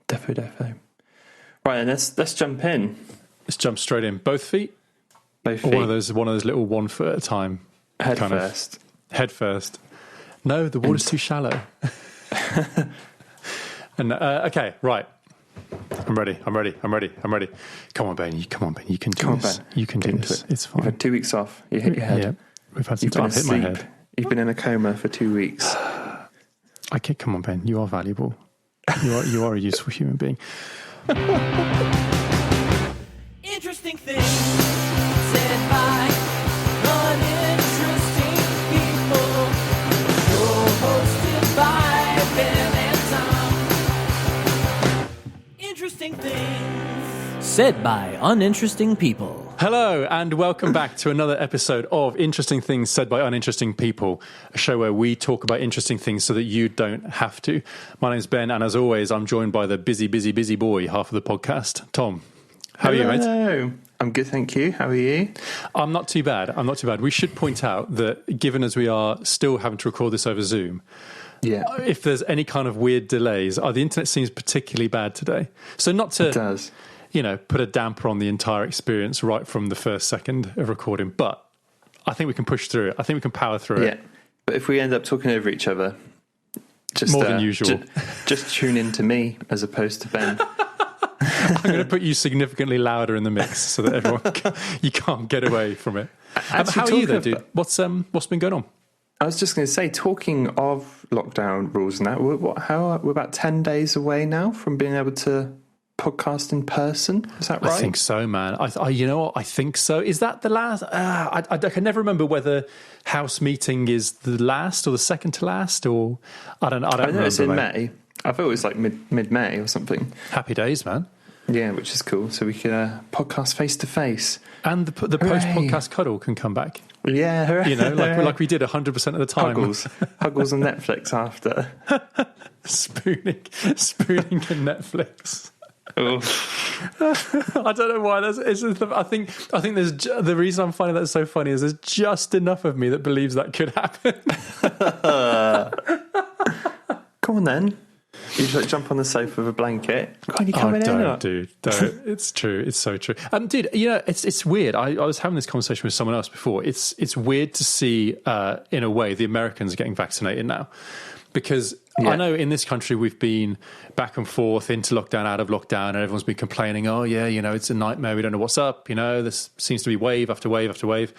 Defo. Right, and let's jump in. Let's jump straight in. Both feet? Both Or feet. one of those little 1 foot at a time. Head first. Head first. No, the water's too shallow. And okay, right. I'm ready. Come on, Ben. You can do this. Ben. You can do this. It's fine. You've had 2 weeks off. You hit your head. Yeah, we've had some You've been time. Hit my asleep. head. You've been in a coma for 2 weeks. Okay, come on, Ben. You are valuable. You are a useful human being. Interesting things said by uninteresting people. Co-hosted by Ben and Tom. Interesting things said by uninteresting people. Hello, and welcome back to another episode of Interesting Things Said by Uninteresting People, a show where we talk about interesting things so that you don't have to. My name's Ben, and as always, I'm joined by the busy boy, half of the podcast, Tom. How are you, mate? Hello. I'm good, thank you. How are you? I'm not too bad. We should point out that given as we are still having to record this over Zoom, if there's any kind of weird delays, the internet seems particularly bad today. So not to... It does. Put a damper on the entire experience right from the first second of recording. But I think we can push through it. I think we can power through it. Yeah. But if we end up talking over each other, just more than usual. Just tune in to me as opposed to Ben. I'm going to put you significantly louder in the mix so that everyone you can't get away from it. How are you though, dude? What's been going on? I was just going to say, talking of lockdown rules and that, we're about 10 days away now from being able to podcast in person. Is that right? I think so, man. You know what? I think so. Is that the last? I can never remember whether house meeting is the last or the second to last, or I don't remember. It's in May. I thought it was like mid-May or something. Happy days, man. Yeah, which is cool. So we can podcast face to face, and the post-podcast cuddle can come back. Yeah, hooray. Like we did 100% of the time. Huggles on Netflix after spooning and Netflix. Oh. I don't know why. I think there's the reason I'm finding that so funny is there's just enough of me that believes that could happen. Come on then. You just like jump on the sofa with a blanket. Come on, you coming in? Don't. It's true. It's so true. Dude, it's weird. I was having this conversation with someone else before. It's weird to see, in a way, the Americans are getting vaccinated now. Because I know in this country we've been back and forth into lockdown, out of lockdown, and everyone's been complaining, it's a nightmare, we don't know what's up, this seems to be wave after wave after wave.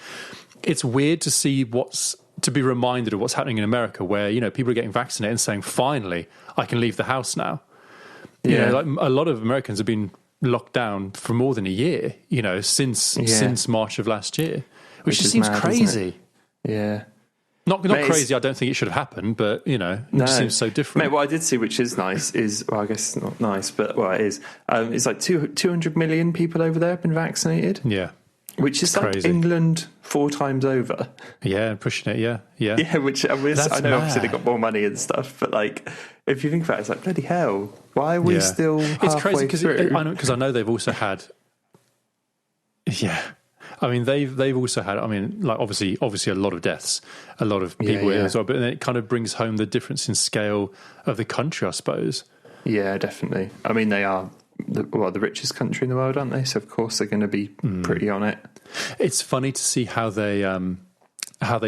It's weird to see to be reminded of what's happening in America where, people are getting vaccinated and saying, finally, I can leave the house now. A lot of Americans have been locked down for more than a year, since March of last year, which just seems crazy. Yeah. Not crazy, I don't think it should have happened, but, it just seems so different. Mate, what I did see, which is nice, is, well, I guess it's not nice, but, it is. It's like 200 million people over there have been vaccinated. Yeah. Which is like crazy. England 4 times over. Yeah, pushing it, yeah. Yeah, which I know obviously they got more money and stuff, but, like, if you think about it, it's like, bloody hell, why are we still halfway It's crazy because I know they've also had... Yeah. I mean, they've also had, like obviously a lot of deaths, a lot of people as well, but then it kind of brings home the difference in scale of the country, I suppose. Yeah, definitely. I mean, they are the richest country in the world, aren't they? So of course they're going to be pretty on it. It's funny to see how they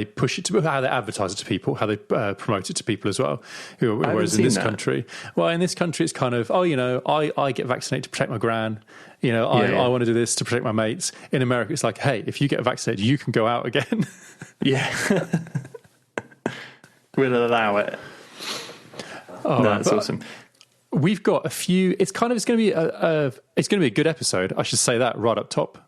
push it to, how they advertise it to people, how they promote it to people as well. Whereas in this country, it's kind of, I get vaccinated to protect my gran. I want to do this to protect my mates. In America, it's like, hey, if you get vaccinated, you can go out again. Yeah. We'll allow it. Oh, that's awesome. We've got a few. It's going to be a good episode. I should say that right up top.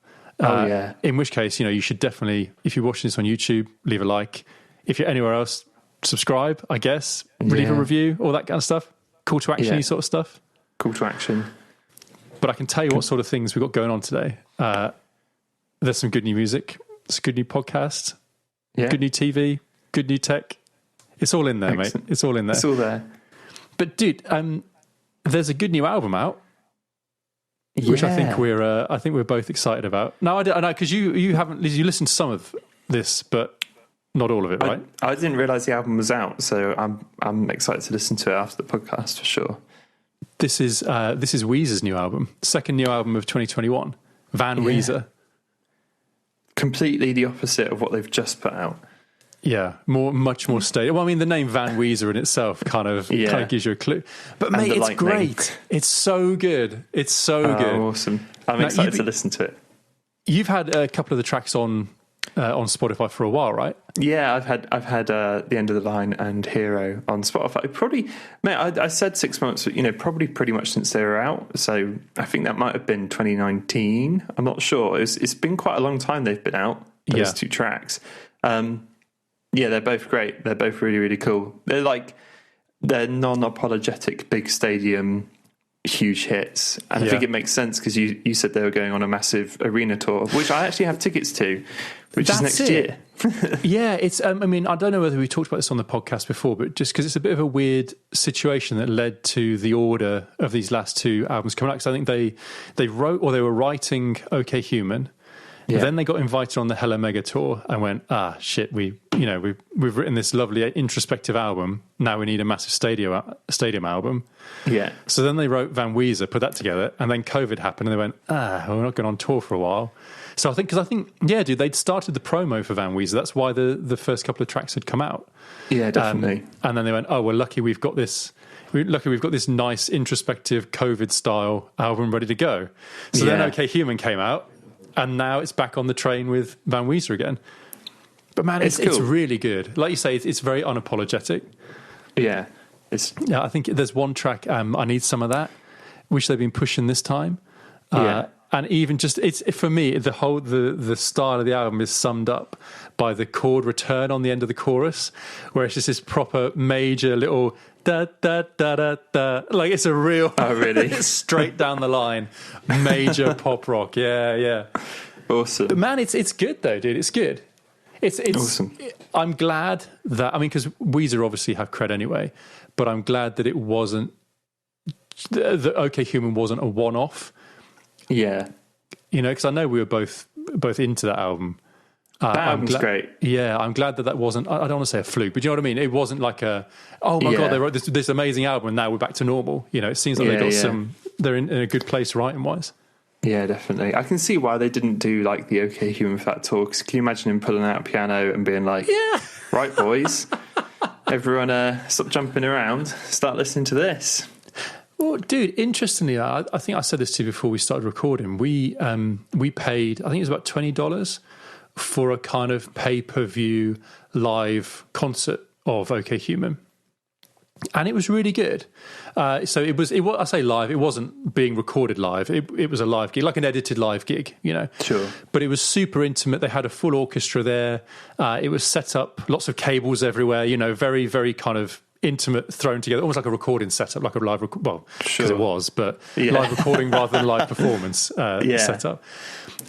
In which case, you should definitely, if you're watching this on YouTube, leave a like. If you're anywhere else, subscribe, I guess. Leave a review, all that kind of stuff. Call to action, sort of stuff. Call to action. But I can tell you what sort of things we've got going on today. There's some good new music. It's a good new podcast. Yeah. Good new TV. Good new tech. It's all in there, Excellent. Mate. It's all in there. It's all there. But dude, there's a good new album out, which I think we're both excited about. No, I know because you listened to some of this, but not all of it, right? I didn't realise the album was out, so I'm excited to listen to it after the podcast for sure. This is Weezer's new album, second new album of 2021, Weezer. Completely the opposite of what they've just put out. Yeah, much more stable. Well, I mean, the name Van Weezer in itself kind of gives you a clue. But mate, it's great. It's so good. It's so good. Awesome! I'm excited to listen to it. You've had a couple of the tracks on Spotify for a while, right? Yeah, I've had The End of the Line and Hero on Spotify. Probably, mate, I said 6 months, probably pretty much since they were out. So I think that might have been 2019. I'm not sure. It's been quite a long time they've been out, those two tracks. Yeah, they're both great. They're both really, really cool. They're non-apologetic, big stadium, huge hits. And I think it makes sense because you said they were going on a massive arena tour, which I actually have tickets to, which is next year. Yeah, it's. I mean, I don't know whether we talked about this on the podcast before, but just because it's a bit of a weird situation that led to the order of these last two albums coming out. Because I think they wrote, or they were writing OK Human. Yeah. Then they got invited on the Hello Mega tour and went, shit, we've written this lovely introspective album. Now we need a massive stadium album. Yeah. So then they wrote Van Weezer, put that together, and then COVID happened, and they went, we're not going on tour for a while. So I think, dude, they'd started the promo for Van Weezer. That's why the first couple of tracks had come out. Yeah, definitely. And then they went, we're lucky we've got this nice introspective COVID style album ready to go. So then OK Human came out. And now it's back on the train with Van Weezer again. But man, it's really good. Like you say, it's very unapologetic. Yeah. I think there's one track, I Need Some of That, which they've been pushing this time. And even just, it's for me, the style of the album is summed up by the chord return on the end of the chorus, where it's just this proper major little da da da da da. Like it's a real, really straight down the line, major pop rock. Yeah. Awesome. But man, it's good though, dude. It's good. It's awesome. I'm glad that, because Weezer obviously have cred anyway, but I'm glad that it wasn't, the OK Human wasn't a one-off. Yeah. Because I know we were both into that album. That album's great. Yeah, I'm glad that wasn't, I don't want to say a fluke, but you know what I mean? It wasn't like God, they wrote this amazing album and now we're back to normal. it seems like they're in a good place writing-wise. Yeah, definitely. I can see why they didn't do like the OK Human Fat Tour, because can you imagine him pulling out a piano and being like, right, boys, everyone stop jumping around, start listening to this. Well, dude, interestingly, I think I said this to you before we started recording. We paid, I think it was about $20 for a kind of pay-per-view live concert of OK Human. And it was really good. So it was, I say live, it wasn't being recorded live. It was a live gig, like an edited live gig, Sure. But it was super intimate. They had a full orchestra there. It was set up, lots of cables everywhere, very, very kind of intimate, thrown together, almost like a recording setup, like a live because it was, but live recording rather than live performance setup.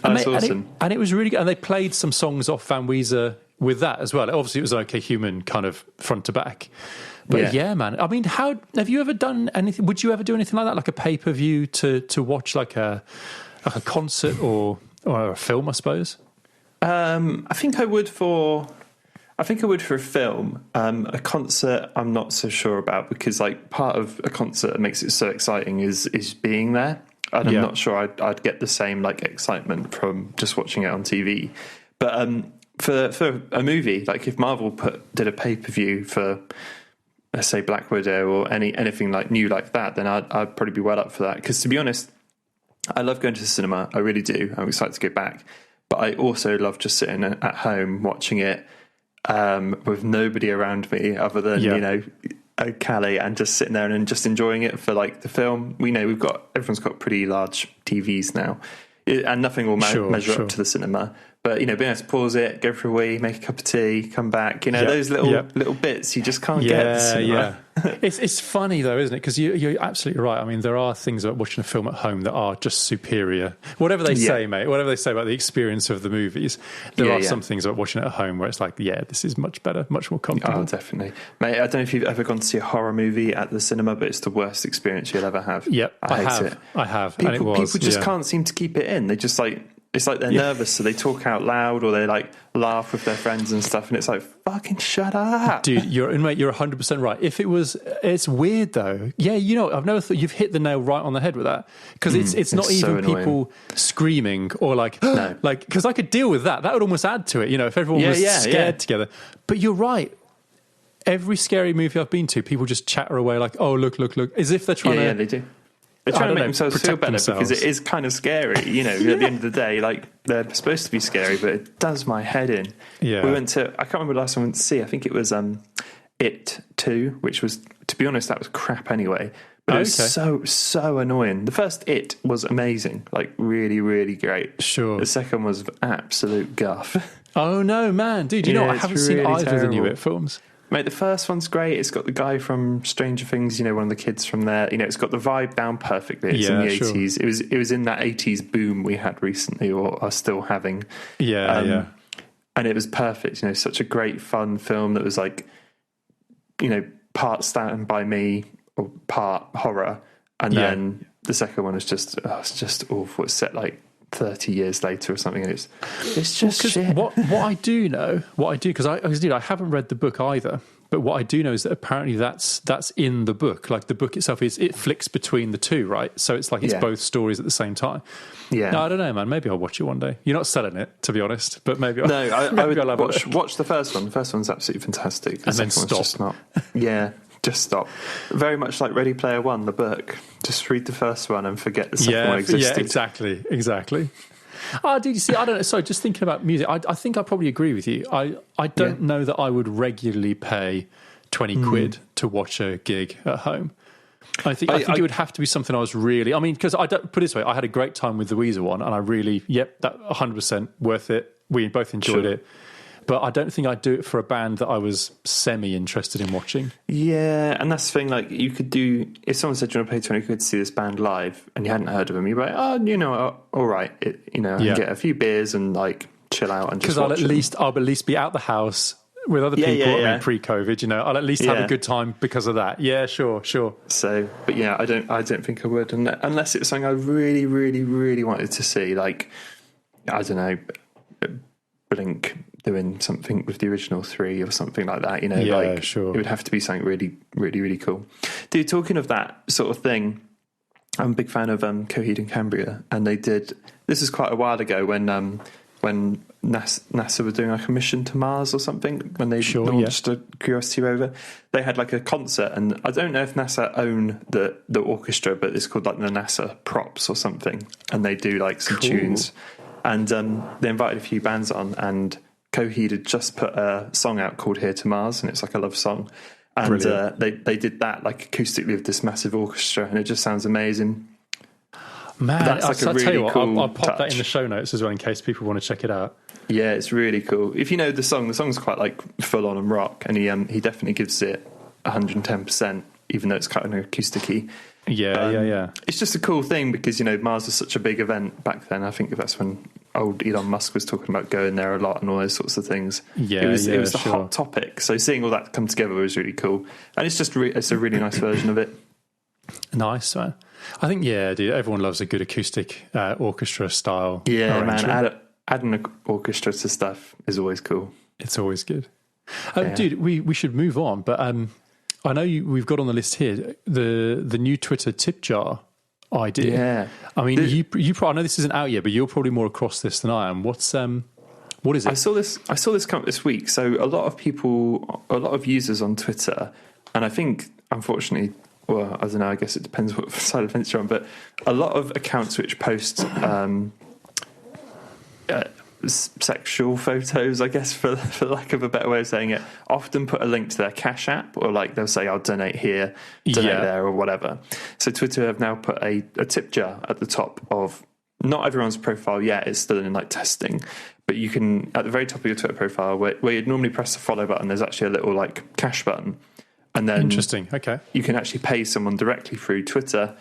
That's awesome. And it was really good. And they played some songs off Van Weezer with that as well. Obviously, it was OK Human kind of front to back. But yeah, man. I mean, how have you ever done anything? Would you ever do anything like that, like a pay-per-view to watch like a concert or a film, I suppose? I think I would for a film. A concert, I'm not so sure about, because like part of a concert that makes it so exciting is being there. And I'm not sure I'd get the same like excitement from just watching it on TV. But for a movie, like if Marvel did a pay-per-view for, let's say, Black Widow or anything like new like that, then I'd probably be well up for that. Because to be honest, I love going to the cinema. I really do. I'm excited to go back. But I also love just sitting at home watching it with nobody around me other than, Callie, and just sitting there and just enjoying it for like the film. Everyone's got pretty large TVs now, and nothing will measure up to the cinema. But, being able to pause it, go for a wee, make a cup of tea, come back, those little bits you just can't get at the cinema. It's funny though, isn't it? Because you're absolutely right. I mean, there are things about watching a film at home that are just superior. Whatever they say, mate, whatever they say about the experience of the movies, there are some things about watching it at home where it's like, this is much better, much more comfortable. Oh, definitely. Mate, I don't know if you've ever gone to see a horror movie at the cinema, but it's the worst experience you'll ever have. Yep, I hate it. I have. People just can't seem to keep it in. They just like, It's like they're nervous, so they talk out loud or they like laugh with their friends and stuff, and it's like, fucking shut up, dude. You're 100% right. It's weird though. Yeah, I've never thought you've hit the nail right on the head with that, because it's not even so people screaming or like no. like, because I could deal with that. That would almost add to it, if everyone was scared together. But you're right. Every scary movie I've been to, people just chatter away like, "Oh, look," as if they're trying to. Yeah, they do. They're trying to make themselves feel better because it is kind of scary, At the end of the day, like, they're supposed to be scary, but it does my head in. Yeah. We went to, I can't remember the last time we went to see, I think it was It 2, which was, to be honest, that was crap anyway. But it was so annoying. The first It was amazing, like really, really great. Sure. The second was absolute guff. Oh no, man, dude! I haven't seen either of the new It films. Mate, the first one's great. It's got the guy from Stranger Things, one of the kids from there. It's got the vibe down perfectly. It's in the 80s. It was in that 80s boom we had recently, or are still having. Yeah. And it was perfect. Such a great, fun film that was like, part Stand By Me or part horror. And then the second one is just, it's just awful. It's set like 30 years later or something, and it's just shit. What I do, because I haven't read the book either, but what I do know is that apparently that's in the book. Like, the book itself it flicks between the two, right? So it's like it's both stories at the same time. Yeah. No, I don't know, man. Maybe I'll watch it one day. You're not selling it, to be honest, but maybe I would watch the first one. The first one's absolutely fantastic. And then stop. Just not. Yeah. Just stop. Very much like Ready Player One, the book. Just read the first one and forget the second one existed. Yeah, exactly. Oh, did you see? I don't know. Sorry, just thinking about music. I think I probably agree with you. I don't know that I would regularly pay 20 quid to watch a gig at home. I think it would have to be something I was really. Because I don't put it this way. I had a great time with the Weezer one, and I really, that 100% worth it. We both enjoyed it. But I don't think I'd do it for a band that I was semi-interested in watching. Yeah, and that's the thing, like, you could do, if someone said, do you want to pay 20 quid to see this band live, and you hadn't heard of them, you'd be like, all right, I can get a few beers and, like, chill out and just watch them. Because I'll at least be out the house with other people, pre-COVID, I'll at least have a good time because of that. Yeah, sure. So, but yeah, I don't think I would, unless it was something I really, really, really wanted to see, like, I don't know, Blink doing something with the original three or something like that, It would have to be something really, really, really cool. Dude, talking of that sort of thing, I'm a big fan of Coheed and Cambria, and they did, this is quite a while ago when NASA were doing like a mission to Mars or something, when they launched a Curiosity rover. They had like a concert, and I don't know if NASA own the orchestra, but it's called like the NASA Props or something, and they do like some tunes. And they invited a few bands on, and Coheed had just put a song out called Here to Mars, and it's like a love song. And they did that like acoustically with this massive orchestra, and it just sounds amazing. Man, that's like a really cool I'll pop touch. that in the show notes as well in case people want to check it out. Yeah, it's really cool. If you know the song's quite like full on and rock, and he definitely gives it 110%, even though it's kind of acoustic-y. Yeah. It's just a cool thing because, Mars was such a big event back then. I think that's when old Elon Musk was talking about going there a lot and all those sorts of things. Yeah, it was the hot topic. So seeing all that come together was really cool. And it's just it's a really nice version of it. Nice, man. I think, dude, everyone loves a good acoustic orchestra style. Yeah, man. Adding an orchestra to stuff is always cool. It's always good. Dude, we should move on, but I know we've got on the list here the new Twitter tip jar idea. Yeah, I mean, you I know this isn't out yet, but you're probably more across this than I am. What is it? I saw this come up this week. So a lot of users on Twitter, and I think unfortunately, well, I don't know. I guess it depends what side of the fence you're on, but a lot of accounts which post sexual photos, I guess, for lack of a better way of saying it, often put a link to their Cash App, or like they'll say, I'll donate here, donate there, or whatever. So Twitter have now put a tip jar at the top of not everyone's profile yet, it's still in like testing, but you can, at the very top of your Twitter profile, where you'd normally press the follow button, there's actually a little like cash button. And then interesting. Okay. You can actually pay someone directly through Twitter,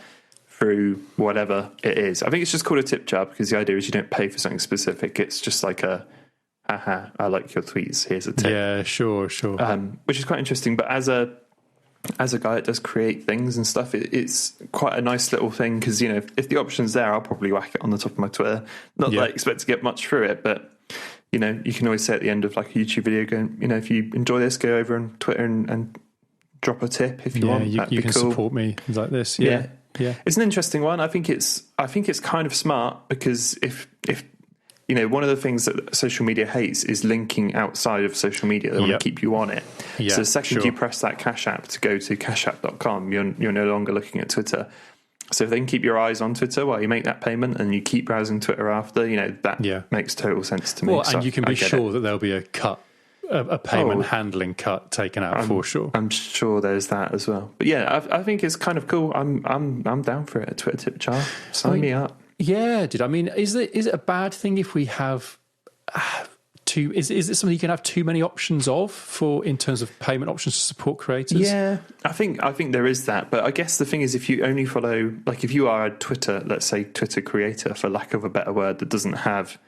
through whatever it is. I think it's just called a tip jar because the idea is you don't pay for something specific. It's just like a, I like your tweets, here's a tip. Yeah, sure. Which is quite interesting. But as a as a guy that does create things and stuff, it's quite a nice little thing because, if the option's there, I'll probably whack it on the top of my Twitter. Not that I expect to get much through it, but, you can always say at the end of like a YouTube video, going, if you enjoy this, go over on Twitter and drop a tip if you want. You can cool. support me like this. Yeah. It's an interesting one. I think it's kind of smart because if one of the things that social media hates is linking outside of social media. They want to keep you on it. So the second you press that Cash App to go to cashapp.com, you're no longer looking at Twitter. So if they can keep your eyes on Twitter while you make that payment and you keep browsing Twitter after, that makes total sense to me. Well, and you can be sure that there'll be a cut, a payment handling cut taken out for sure. I'm sure there's that as well. But I think it's kind of cool. I'm down for it. A Twitter tip jar. Sign me up. Yeah, dude. I mean, is it a bad thing if we have is it something you can have too many options of in terms of payment options to support creators? Yeah, I think there is that. But I guess the thing is, if you only follow, like if you are a Twitter, let's say Twitter creator, for lack of a better word, that doesn't have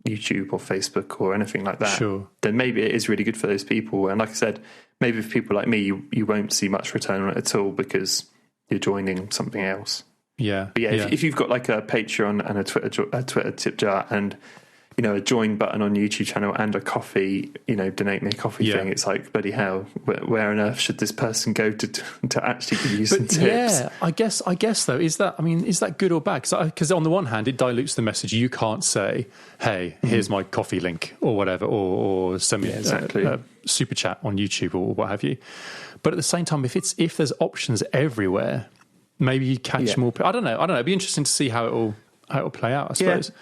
YouTube or Facebook or anything like that, then maybe it is really good for those people. And like I said, maybe for people like me, you won't see much return on it at all because you're joining something else. Yeah. But if you've got like a Patreon and a Twitter tip jar and, a join button on YouTube channel and a coffee, donate me a coffee thing, it's like, bloody hell, where on earth should this person go to actually give you some tips? Yeah, I guess though, is that good or bad? Because on the one hand, it dilutes the message. You can't say, hey, here's my coffee link or whatever, or send me a super chat on YouTube or what have you. But at the same time, if there's options everywhere, maybe you catch more. I don't know. It'd be interesting to see how it'll play out, I suppose.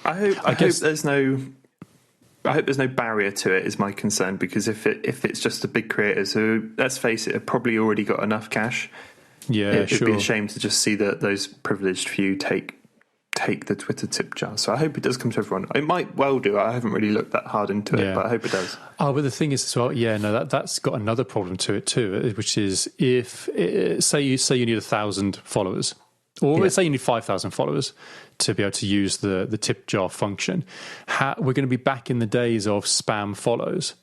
I hope there's no barrier to it is my concern, because if it's just the big creators who, let's face it, have probably already got enough cash. It'd be a shame to just see that those privileged few take the Twitter tip jar. So I hope it does come to everyone. It might well do. I haven't really looked that hard into it, but I hope it does. Oh, but the thing is as well, that's got another problem to it too, which is if say you need 1,000 followers, or let's say you need 5,000 followers to be able to use the tip jar function. We're going to be back in the days of spam follows.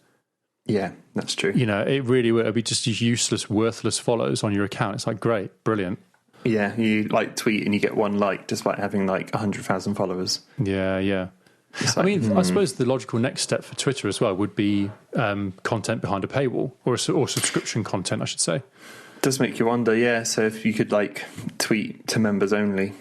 Yeah, that's true. It really would be just useless, worthless follows on your account. It's like, great, brilliant. Yeah, you like tweet and you get one like despite having like 100,000 followers. Yeah. I suppose the logical next step for Twitter as well would be content behind a paywall or subscription content, I should say. It does make you wonder, yeah. So if you could like tweet to members only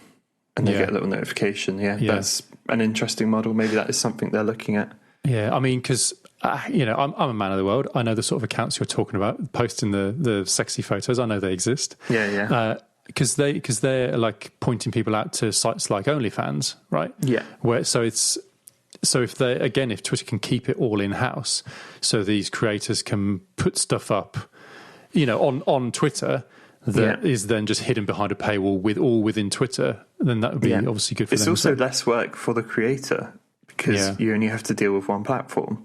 and they get a little notification, that's an interesting model. Maybe that is something they're looking at. Yeah, I mean, because I'm a man of the world. I know the sort of accounts you're talking about, posting the sexy photos. I know they exist. Yeah. Because they're like pointing people out to sites like OnlyFans, right? Yeah. If Twitter can keep it all in house, so these creators can put stuff up, on Twitter that is then just hidden behind a paywall within Twitter, then that would be obviously good for them. It's also less work for the creator because you only have to deal with one platform.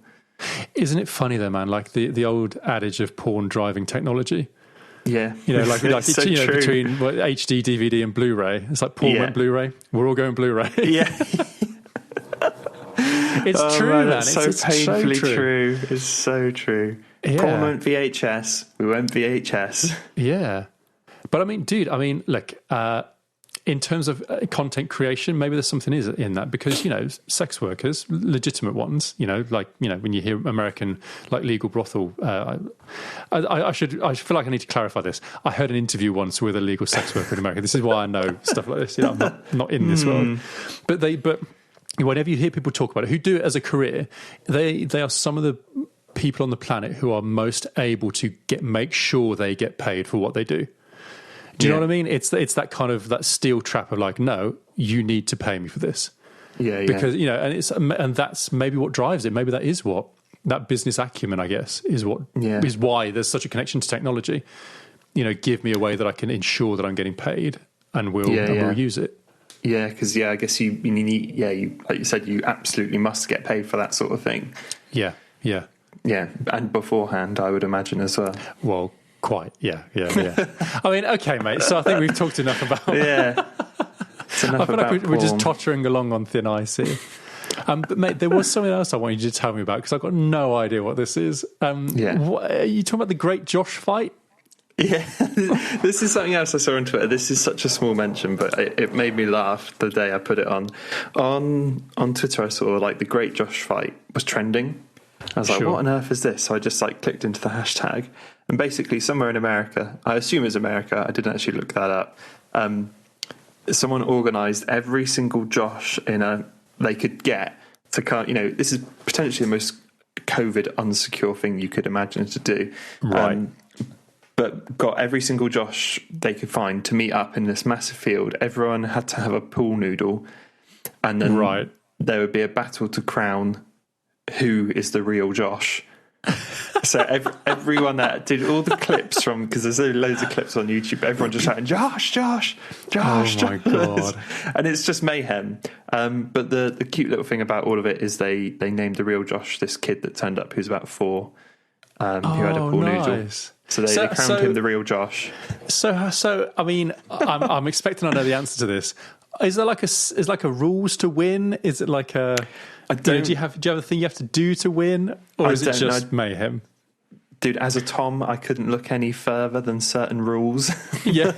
Isn't it funny though, man? Like the old adage of porn driving technology. Yeah, like it's so between HD, DVD, and Blu-ray. It's like porn went Blu-ray. We're all going Blu-ray. Yeah, it's true, man. It's so painfully true. It's so true. Yeah. Porn went VHS. We went VHS. Yeah, but I mean, dude. Look. In terms of content creation, maybe there's something in that because, sex workers, legitimate ones, when you hear American, like legal brothel, I feel like I need to clarify this. I heard an interview once with a legal sex worker in America. This is why I know stuff like this. I'm not in this world. But whenever you hear people talk about it, who do it as a career, they are some of the people on the planet who are most able to make sure they get paid for what they do. Do you know what I mean? It's that kind of that steel trap of like, no, you need to pay me for this. Yeah. Because and that's maybe what drives it. Maybe that is what that business acumen, I guess, is why there's such a connection to technology. Give me a way that I can ensure that I'm getting paid, and we'll use it. Yeah, because I guess you need you like you said, you absolutely must get paid for that sort of thing. Yeah, and beforehand, I would imagine as well. Well. Quite, yeah. I mean, okay, mate. So I think we've talked enough about. I feel like we're just tottering along on thin ice here. But mate, there was something else I wanted you to tell me about because I've got no idea what this is. Are you talking about the Great Josh fight? Yeah, this is something else I saw on Twitter. This is such a small mention, but it made me laugh the day I put it on. On Twitter, I saw like the Great Josh fight was trending. I was like, what on earth is this? So I just like clicked into the hashtag, and basically somewhere in America, I assume it's America, I didn't actually look that up, someone organised every single Josh they could get to cut. This is potentially the most COVID unsecure thing you could imagine to do. Right. But got every single Josh they could find to meet up in this massive field. Everyone had to have a pool noodle, and then there would be a battle to crown who is the real Josh. So everyone that did all the clips from, because there's loads of clips on YouTube, everyone just shouting Josh, Josh, Josh. Oh my God. And it's just mayhem. But the cute little thing about all of it is they named the real Josh this kid that turned up who's about 4, who had a pool noodle. So they crowned him the real Josh. So I mean, I'm expecting I know the answer to this. Is there like a rules to win? Is it like a? Do you have a thing you have to do to win, or is it just mayhem? Dude, as a Tom, I couldn't look any further than certain rules. Yeah.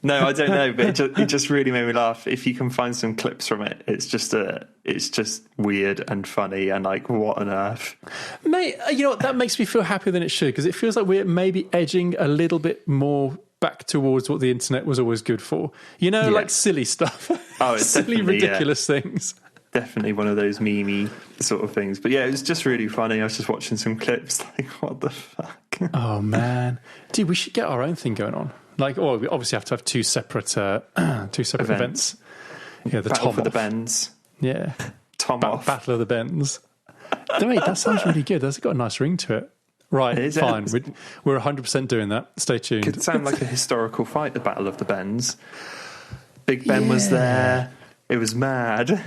No, I don't know, but it just really made me laugh. If you can find some clips from it, it's just weird and funny, and like, what on earth? Mate, you know what? That makes me feel happier than it should, because it feels like we're maybe edging a little bit more back towards what the internet was always good for. Like silly stuff. Oh, it's silly, ridiculous things. Definitely one of those memey sort of things. But yeah, it was just really funny. I was just watching some clips, like, what the fuck? Oh man, dude, we should get our own thing going on. Like, we obviously have to have two separate events. Yeah, the Battle Tom for off. the Bens. Yeah, Tom off. Battle of the Bens. Mate, that sounds really good. That's got a nice ring to it. Right, fine. We're 100% doing that. Stay tuned. Could sound like a historical fight, the Battle of the Bens. Big Ben was there. It was mad.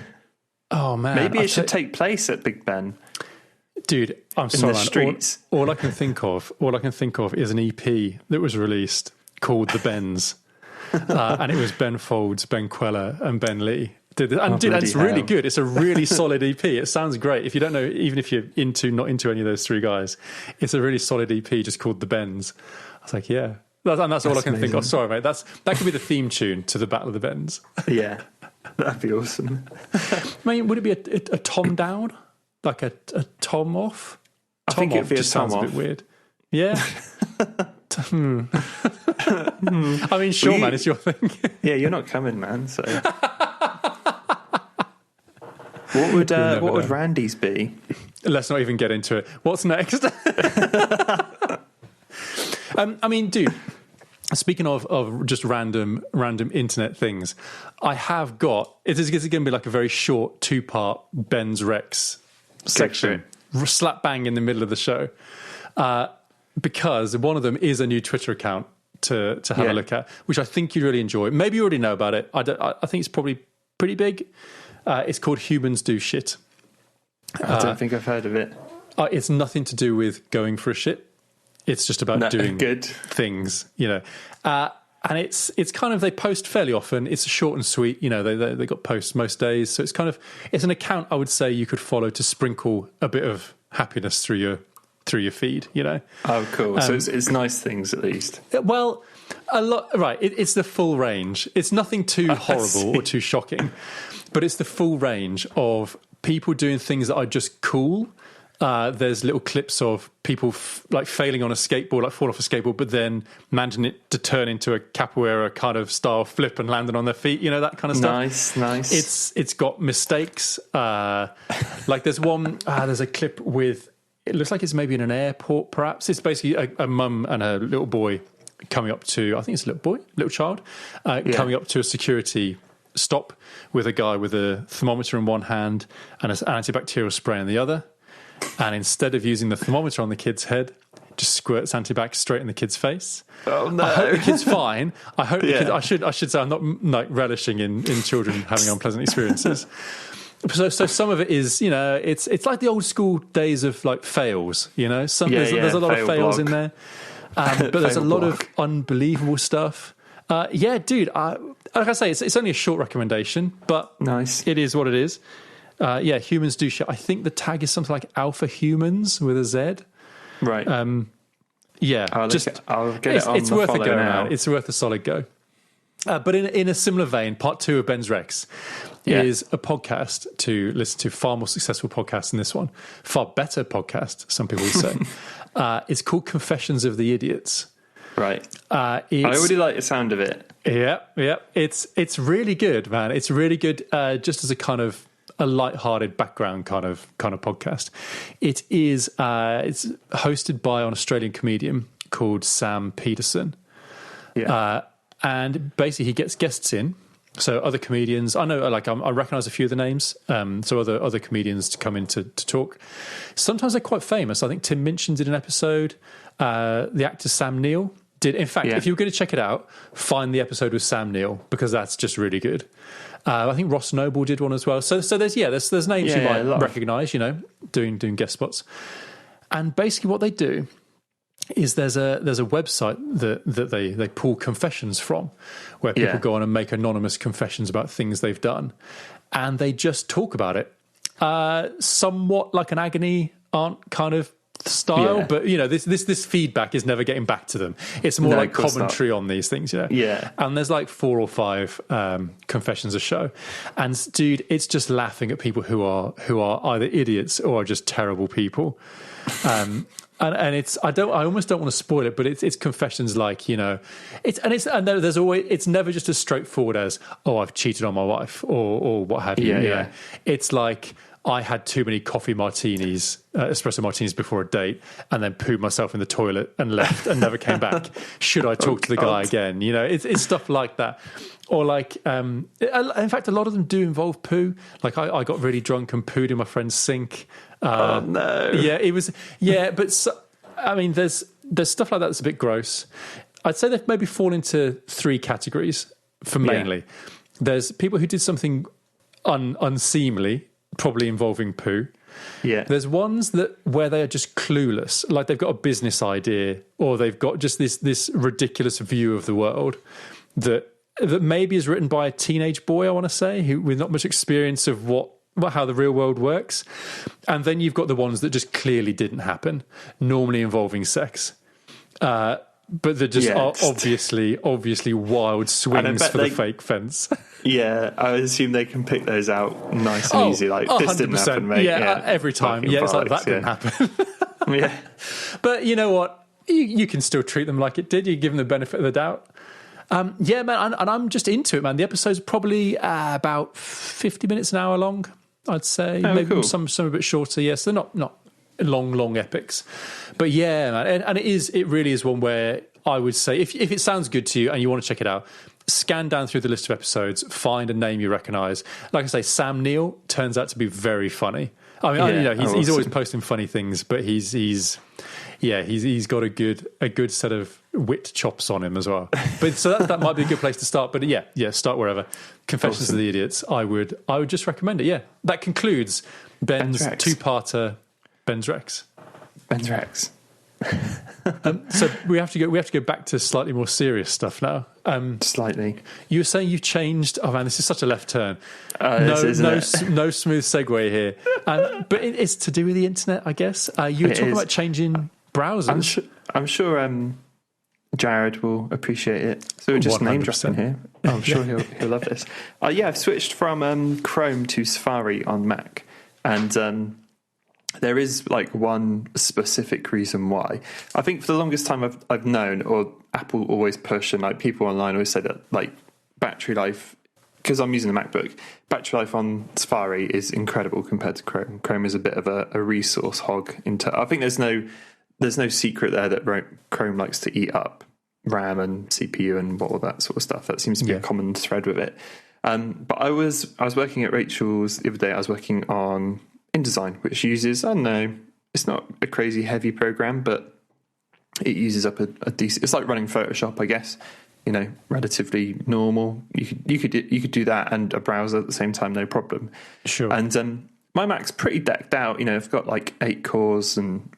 Oh man, maybe it should take place at Big Ben. Dude, I'm sorry, in the streets. All I can think of is an EP that was released called The Bens, and it was Ben Folds, Ben Queller, and Ben Lee. And it's really good. It's a really solid EP. It sounds great. If you don't know, even if you're not into any of those three guys, it's a really solid EP just called The Bens. I was like, yeah. That's all I can think of. Sorry, mate. That could be the theme tune to the Battle of the Bens. Yeah, that'd be awesome. Mate, would it be a Tom down? Like a Tom off? I think it'd be a Tom sounds off. A bit weird. Yeah. I mean, sure, man, it's your thing. Yeah, you're not coming, man. So, what would Randy's be? Let's not even get into it. What's next? I mean, dude. Speaking of just random internet things, I have got. It is going to be like a very short 2-part Ben's Rex section, slap bang in the middle of the show, because one of them is a new Twitter account to have a look at, which I think you'd really enjoy. Maybe you already know about it. I think it's probably pretty big. It's called Humans Do Shit. I don't think I've heard of it. It's nothing to do with going for a shit. It's just about doing good things, and it's kind of, they post fairly often. It's short and sweet, they got posts most days, so it's an account I would say you could follow to sprinkle a bit of happiness through your feed, Oh, cool. So it's nice things at least. Well, a lot, right? It's the full range. It's nothing too horrible or too shocking, but it's the full range of people doing things that are just cool. There's little clips of people like failing on a skateboard, like fall off a skateboard, but then managing it to turn into a capoeira kind of style flip and landing on their feet, that kind of stuff. Nice. It's got mistakes. Like there's one, there's a clip with, it looks like it's maybe in an airport, perhaps. It's basically a mum and a little boy coming up to, I think it's a little child, coming up to a security stop with a guy with a thermometer in one hand and an antibacterial spray in the other. And instead of using the thermometer on the kid's head, just squirts antibac straight in the kid's face. Oh no! I hope the kid's fine. I hope the kid. I should say I'm not like relishing in children having unpleasant experiences. So some of it is, it's like the old school days of like fails. There's a lot of fails in there, but there's a lot of unbelievable stuff. Yeah, dude. Like I say, it's only a short recommendation, but nice. It is what it is. Humans do shit. I think the tag is something like Alpha Humans with a Z. Right. Yeah, I'll get it on it's the worth a follow go, now. man. It's worth a solid go. But in a similar vein, part 2 of Ben's Rex is a podcast to listen to, far more successful podcast than this one, far better podcast, some people would say. It's called Confessions of the Idiots. Right. I already like the sound of it. Yeah. It's really good, man. It's really good, just as a kind of a light-hearted background kind of podcast. It is. It's hosted by an Australian comedian called Sam Peterson. Yeah. And basically, he gets guests in. So other comedians, I know, like I recognise a few of the names. So other comedians to come in to talk. Sometimes they're quite famous. I think Tim Minchin did an episode. The actor Sam Neill did. In fact, if you were going to check it out, find the episode with Sam Neill, because that's just really good. I think Ross Noble did one as well. So there's names you might recognise, doing guest spots. And basically, what they do is there's a website that they pull confessions from, where people go on and make anonymous confessions about things they've done, and they just talk about it, somewhat like an agony aunt kind of style, but this feedback is never getting back to them. It's more like commentary on these things, and there's like 4 or 5 confessions a show, and dude, it's just laughing at people who are either idiots or are just terrible people. And it's I almost don't want to spoil it, but it's confessions like, there's always, it's never just as straightforward as, oh, I've cheated on my wife or what have you. Yeah. It's like, I had too many coffee martinis, espresso martinis before a date, and then pooed myself in the toilet and left and never came back. Should I talk to the guy again? It's stuff like that. Or like, in fact, a lot of them do involve poo. Like I got really drunk and pooed in my friend's sink. Oh no! Yeah, it was. Yeah, but there's stuff like that that's a bit gross. I'd say they've maybe fall into 3 categories for mainly. Yeah. There's people who did something unseemly, probably involving poo. Yeah. There's ones where they are just clueless, like they've got a business idea, or they've got just this ridiculous view of the world that maybe is written by a teenage boy, I want to say, who with not much experience of how the real world works. And then you've got the ones that just clearly didn't happen, normally involving sex. But they're just are obviously wild swings for the fake fence. Yeah, I assume they can pick those out nice and easy. Like, this 100%. didn't happen, mate. Yeah, every time. Yeah, it's like, that didn't happen. Yeah. But you know what? You can still treat them like it did. You give them the benefit of the doubt. Yeah, man, and I'm just into it, man. The episode's probably about 50 minutes, an hour long, I'd say. Maybe cool. some a bit shorter. Yes, they're not long epics. But yeah, man, and it really is one where I would say if it sounds good to you and you want to check it out, scan down through the list of episodes, find a name you recognise. Like I say, Sam Neill turns out to be very funny. I mean, he's always posting funny things, but he's got a good set of wit chops on him as well. But so that might be a good place to start. But yeah, start wherever. Confessions of the Idiots. I would just recommend it. Yeah, that concludes Ben's 2-parter. Ben's Rex. Ben's Rex. So we have to go back to slightly more serious stuff now. Slightly. You were saying you've changed. Oh man, this is such a left turn. No smooth segue here. But it's to do with the internet, I guess. You were talking about changing browsers. I'm sure Jared will appreciate it. So we're just 100%. Name dropping here. I'm sure he'll love this. I've switched from Chrome to Safari on Mac, and there is like one specific reason why. I think for the longest time I've known, or Apple always push, and like people online always say that like battery life, because I'm using a MacBook, battery life on Safari is incredible compared to Chrome. Chrome is a bit of a resource hog. I think there's no secret there that Chrome likes to eat up RAM and CPU and all that sort of stuff. That seems to be a common thread with it. But I was working at Rachel's the other day. I was working on InDesign, which uses, I don't know, it's not a crazy heavy program, but it uses up a decent. It's like running Photoshop, I guess. Relatively normal. You could do that and a browser at the same time, no problem. Sure. And my Mac's pretty decked out. I've got like 8 cores and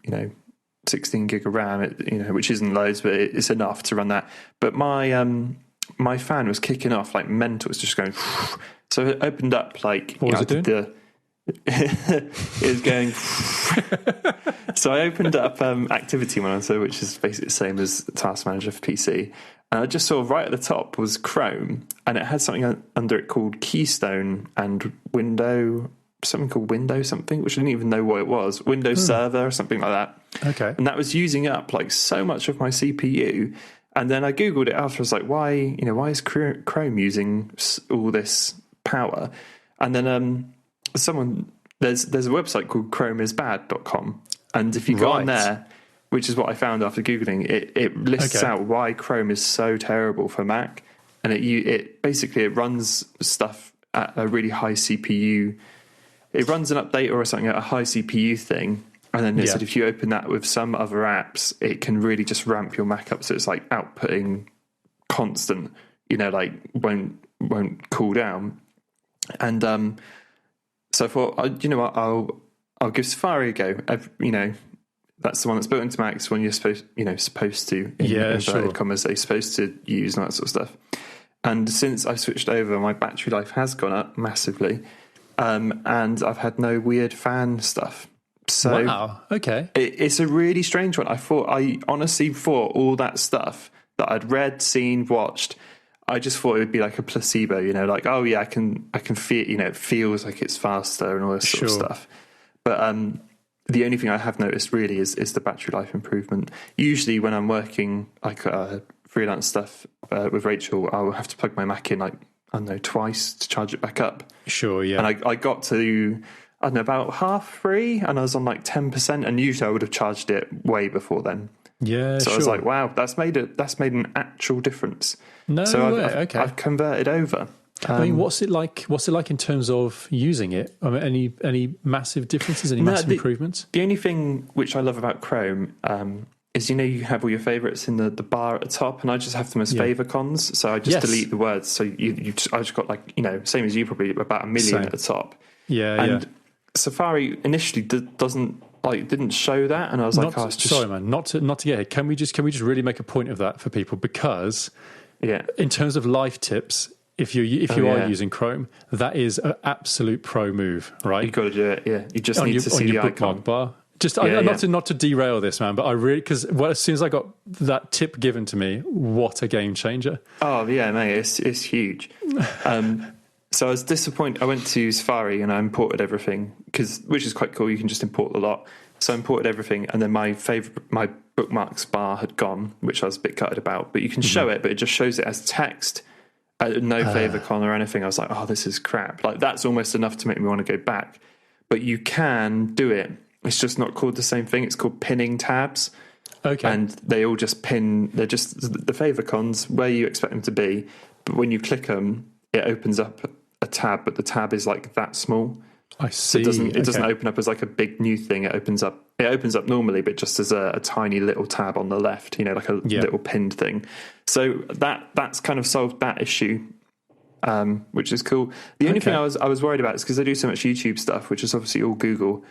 16 gig of RAM. Which isn't loads, but it's enough to run that. But my fan was kicking off like mental. It's just going. So it opened up like what was it doing? it was going. So I opened up Activity Monitor, which is basically the same as Task Manager for PC. And I just saw right at the top was Chrome, and it had something under it called Keystone and something called Windows something, which I didn't even know what it was. Windows Server or something like that. Okay. And that was using up like so much of my CPU. And then I Googled it after. I was like, why is Chrome using all this power? And then there's a website called chromeisbad.com. And if you go on there, which is what I found after Googling, it lists out why Chrome is so terrible for Mac. And it basically runs stuff at a really high CPU. It runs an update or something at a high CPU thing. And then it said if you open that with some other apps, it can really just ramp your Mac up. So it's like outputting constant, like won't cool down. And so I thought, you know what, I'll give Safari a go. That's the one that's built into Mac. It's one you're supposed to, in inverted commas, they're supposed to use and that sort of stuff. And since I've switched over, my battery life has gone up massively. And I've had no weird fan stuff. So wow, okay. It's a really strange one. I honestly thought all that stuff that I'd read, seen, watched, I just thought it would be like a placebo, like, oh yeah, I can feel, it feels like it's faster and all this sort of stuff. But the only thing I have noticed really is the battery life improvement. Usually when I'm working like freelance stuff with Rachel, I'll have to plug my Mac in twice to charge it back up. Sure, yeah. And I got to, I don't know, about 3:30 and I was on like 10%, and usually I would have charged it way before then. Yeah, so I was like, wow, that's made an actual difference. No way. I've converted over. I mean, what's it like? What's it like in terms of using it? I mean, any massive differences? Any massive improvements? The only thing which I love about Chrome is you have all your favourites in the bar at the top, and I just have them as favicons. So I just delete the words. So I just got same as you, probably about 1 million at the top. Yeah, and Safari initially didn't show that, and I was like, sorry, man, not to get here. Can we just really make a point of that for people? Because in terms of life tips, if you are using Chrome, that is an absolute pro move, right? You've got to do it. Yeah, you just need to see the icon bar. Not to derail this, man, but I really, because as soon as I got that tip given to me, what a game changer! Oh yeah, mate, it's huge. So I was disappointed. I went to Safari and I imported everything which is quite cool. You can just import a lot. So I imported everything, and then my bookmarks bar had gone, which I was a bit gutted about. But you can show it, but it just shows it as text, no favicon or anything. I was like, oh, this is crap. Like that's almost enough to make me want to go back. But you can do it. It's just not called the same thing. It's called pinning tabs. Okay. And they all just pin. They're just the favicons where you expect them to be. But when you click them, it opens up a tab, but the tab is like that small. I see. So it doesn't open up as like a big new thing. It opens up normally, but just as a tiny little tab on the left, like a little pinned thing. So that's kind of solved that issue, which is cool. The only thing I was worried about is because I do so much YouTube stuff, which is obviously all Google.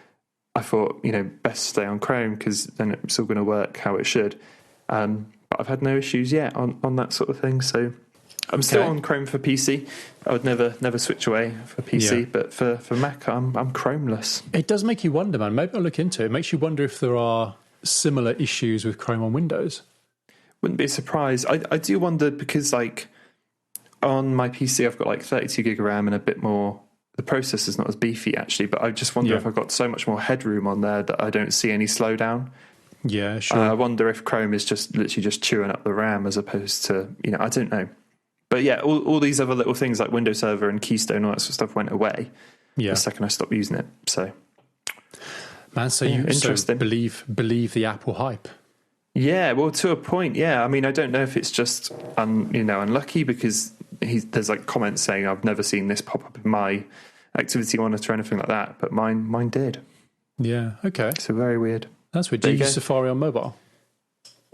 I thought, best stay on Chrome because then it's all going to work how it should. But I've had no issues yet on that sort of thing. So I'm still on Chrome for PC. I would never switch away for PC, but for Mac, I'm Chromeless. It does make you wonder, man. Maybe I'll look into it. It makes you wonder if there are similar issues with Chrome on Windows. Wouldn't be surprised. I do wonder because, like, on my PC, I've got like 32 gig of RAM and a bit more. The processor's not as beefy actually, but I just wonder if I've got so much more headroom on there that I don't see any slowdown. Yeah, sure. I wonder if Chrome is just literally just chewing up the RAM as opposed to, I don't know. But yeah, all these other little things like Windows Server and Keystone, all that sort of stuff went away the second I stopped using it. So, man, so you believe the Apple hype? Yeah, well, to a point, yeah. I mean, I don't know if it's just unlucky because there's like comments saying I've never seen this pop up in my activity monitor or anything like that, but mine did. Yeah, okay. So very weird. That's weird. Do you use Safari on mobile?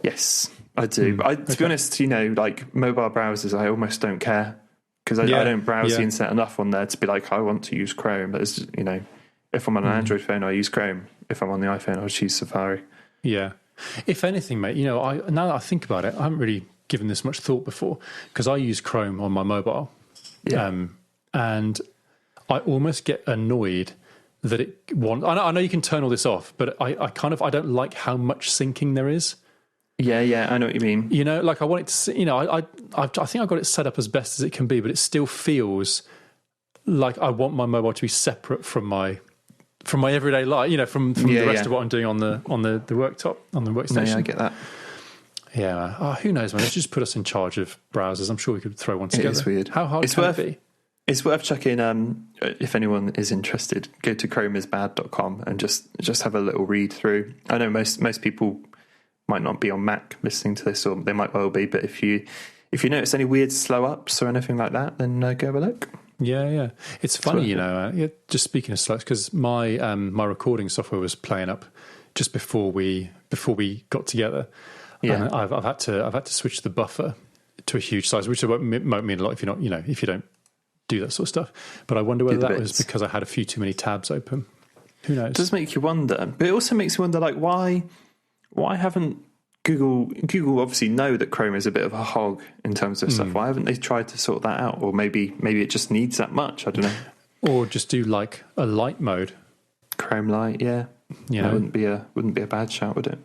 Yes, I do. To be honest, like mobile browsers, I almost don't care because I don't browse the internet enough on there to be like, I want to use Chrome. But if I'm on an Android phone, I use Chrome. If I'm on the iPhone, I'll choose Safari. Yeah. If anything, mate, now that I think about it, I haven't really given this much thought before because I use Chrome on my mobile. Yeah. And I almost get annoyed that it wants. I know you can turn all this off, but I don't like how much syncing there is. Yeah, I know what you mean. You know, like I want it to, you know, I think I got it set up as best as it can be, but it still feels like I want my mobile to be separate from my everyday life. You know, from the rest of what I'm doing on the worktop, on the workstation. No, yeah, I get that. Yeah. Oh, who knows, man? Let's just put us in charge of browsers. I'm sure we could throw one together. It's weird. How hard can it be? It's worth checking. If anyone is interested, go to chromeisbad.com and just have a little read through. I know most people might not be on Mac listening to this, or they might well be. But if you notice any weird slow ups or anything like that, then go have a look. Yeah. It's funny, you know. Just speaking of slow ups, because my recording software was playing up just before we got together. Yeah, and I've had to switch the buffer to a huge size, which won't mean a lot if you're not, you know, if you don't do that sort of stuff. But I wonder whether that was because I had a few too many tabs open. Who knows? It does make you wonder, but it also makes you wonder, like, why haven't Google obviously know that Chrome is a bit of a hog in terms of stuff. Why haven't they tried to sort that out? Or maybe it just needs that much. I don't know. Or just do like a light mode, Chrome Light. Yeah, you know, wouldn't be a bad shout, would it?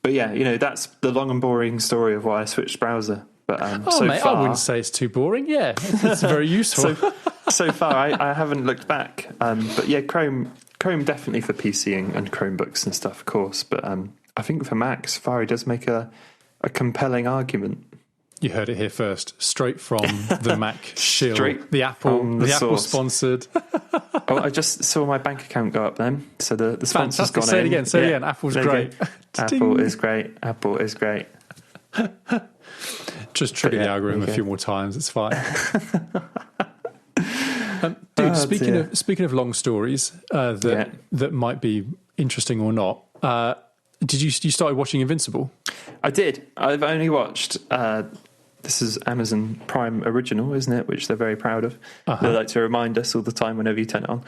But yeah, you know, that's the long and boring story of why I switched browser. But mate, I wouldn't say it's too boring. Yeah, it's very useful. so far, I haven't looked back. But yeah, Chrome definitely for PC and Chromebooks and stuff, of course. But I think for Mac, Safari does make a compelling argument. You heard it here first, straight from the Mac shill, the Apple sponsored. Oh, I just saw my bank account go up then, so the sponsor's gone in. Say it again. Say it again. Apple's great. Apple is great. Apple is great. Just trigger the algorithm a few more times. It's fine. Dude, speaking of long stories that might be interesting or not, you started watching Invincible? I did. I've only watched. This is Amazon Prime original, isn't it? Which they're very proud of. They like to remind us all the time whenever you turn it on.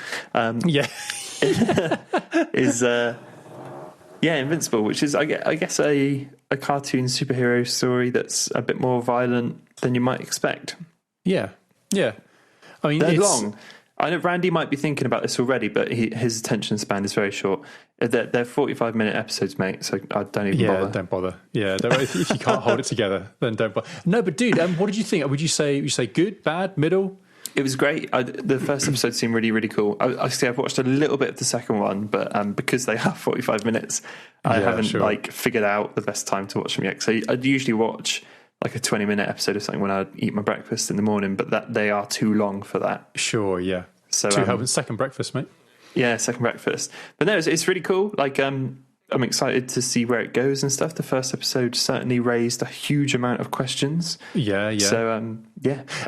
Invincible, which is I guess a cartoon superhero story that's a bit more violent than you might expect. Yeah. I mean, they're long. I know Randy might be thinking about this already, but his attention span is very short. They're 45-minute episodes, mate, so I don't even bother. Yeah, don't bother. Yeah, if you can't hold it together, then don't bother. No, but dude, what did you think? Would you say good, bad, middle? It was great. The first episode seemed really, really cool. I've watched a little bit of the second one, but because they are 45 minutes, I haven't figured out the best time to watch them yet. So I'd usually watch like a 20-minute episode or something when I eat my breakfast in the morning, but that they are too long for that. Sure, yeah. So second breakfast, mate. Yeah, second breakfast. But no, it's really cool. Like, I'm excited to see where it goes and stuff. The first episode certainly raised a huge amount of questions. Yeah. So,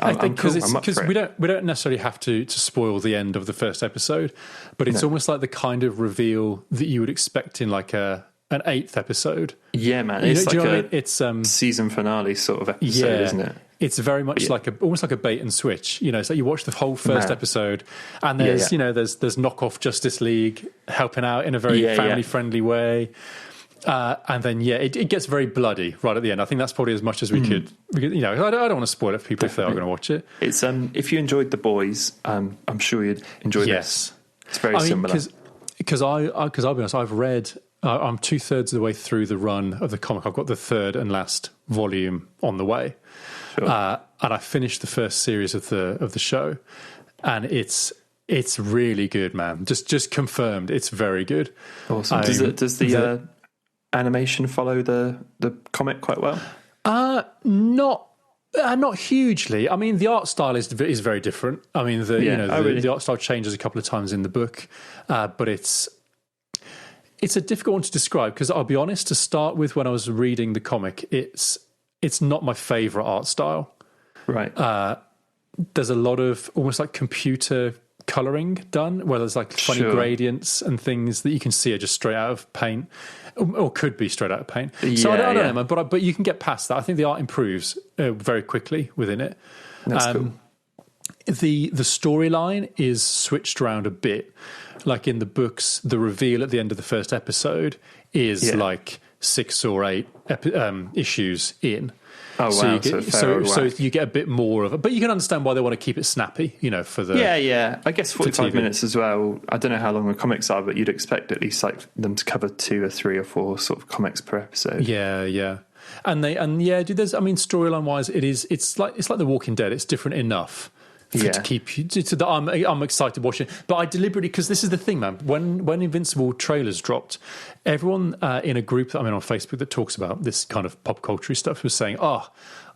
I think because we don't necessarily have to spoil the end of the first episode, but it's almost like the kind of reveal that you would expect in like an 8th episode. Yeah, man. It's season finale sort of episode, isn't it? It's very much almost like a bait and switch. You know, so you watch the whole first episode, and there's there's knockoff Justice League helping out in a very family friendly way, and then it gets very bloody right at the end. I think that's probably as much as we could. You know, I don't want to spoil it for people if they are going to watch it. It's if you enjoyed The Boys, I'm sure you'd enjoy this. It's very similar. Because I'll be honest, I've read. I'm 2/3 of the way through the run of the comic. I've got the third and last volume on the way. Sure. And I finished the first series of the show, and it's really good, man. Just confirmed, it's very good. Awesome. Does the animation follow the comic quite well? Not hugely. I mean, the art style is very different. I mean, the art style changes a couple of times in the book, but it's a difficult one to describe because I'll be honest. To start with, when I was reading the comic, it's not my favourite art style. Right. There's a lot of almost like computer colouring done, where there's like funny gradients and things that you can see are just straight out of paint, or could be straight out of paint. So I don't know, man, but you can get past that. I think the art improves very quickly within it. That's cool. The storyline is switched around a bit. Like in the books, the reveal at the end of the first episode is like 6 or 8 issues in. Oh, so wow. you get, So so you get a bit more of it, but you can understand why they want to keep it snappy, for the yeah. I guess 45 minutes as well. I don't know how long the comics are, but you'd expect at least like them to cover 2 or 3 or 4 sort of comics per episode. Yeah. And dude, there's, storyline wise, it's like The Walking Dead. It's different enough to keep you to that. I'm excited watching it, but I deliberately, because this is the thing, man. When Invincible trailers dropped, everyone in a group that I'm in on Facebook that talks about this kind of pop culture stuff was saying, "Oh,